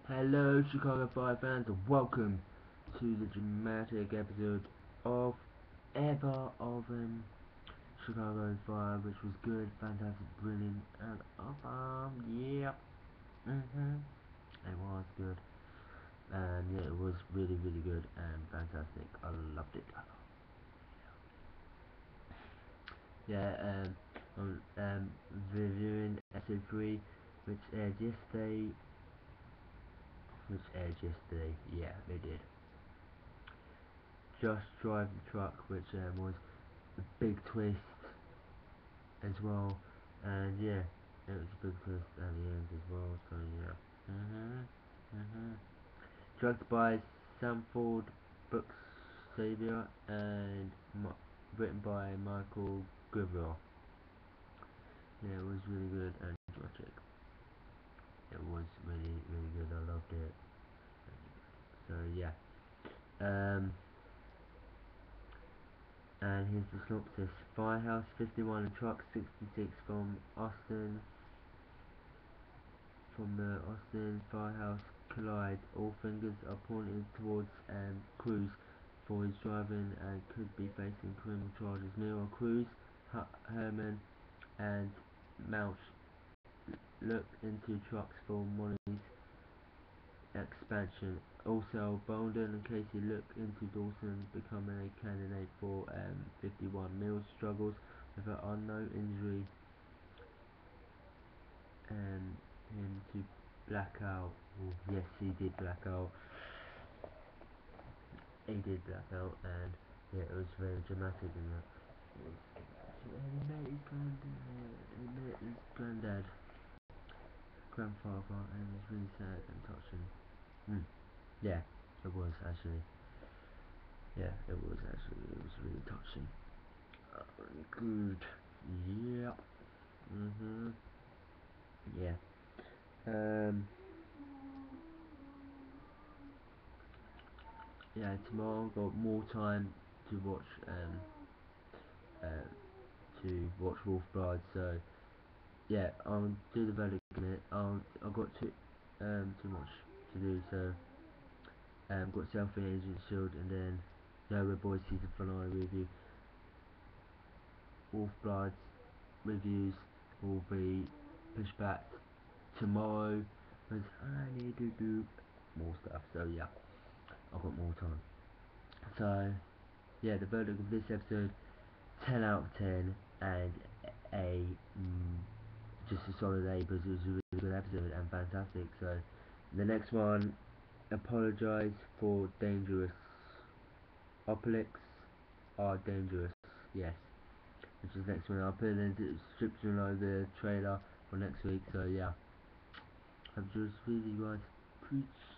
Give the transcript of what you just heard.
Hello, Chicago Fire fans, and welcome to the dramatic episode of ever of Chicago Fire, which was good, fantastic, brilliant, and awesome. Yeah, it was good, and yeah, it was really, really good and fantastic. I loved it. Yeah, I'm reviewing episode 3, which aired yesterday. Yeah, they did. Just Drive the Truck, which was a big twist as well, and yeah, it was a big twist at the end as well. So yeah, directed by Sanford Brooks Xavier and written by Michael Givell. Yeah, it was really good and tragic. It was really, really good. I loved it. So yeah, um, and here's the synopsis: Firehouse 51 and Truck 66 from the Austin firehouse collide. All fingers are pointed towards Cruz for his driving and could be facing criminal charges. Meanwhile, Cruz, Herman, and Mouch look into trucks for money's expansion. Also, Bolden and Casey look into Dawson becoming a candidate for 51. Mills struggles with an unknown injury and him to black out. Oh, yes, he did black out. He did black out, and yeah, it was very dramatic in that. He met his granddad, grandfather, and it was really sad and touching. Yeah, it was actually. Yeah, it was actually. It was really touching. Good. Yeah. Yeah. Um. Yeah. Tomorrow I've got more time to watch. Uh, to watch Wolf Bride. So yeah, I'll do the verdict in it. I've got too much to do. So got Selfie, Agent Shield, and then Nowhere Boys season finale review. Wolf Blood's reviews will be pushed back tomorrow because I need to do more stuff. So yeah, I've got more time. So yeah, the verdict of this episode: 10 out of 10, and a just a solid A, because it was a really good episode and fantastic. So the next one, apologise for dangerous. Opolix are dangerous. Yes, which is next one. I'll put in the description of the trailer for next week. So yeah, I've just really guys. Preach.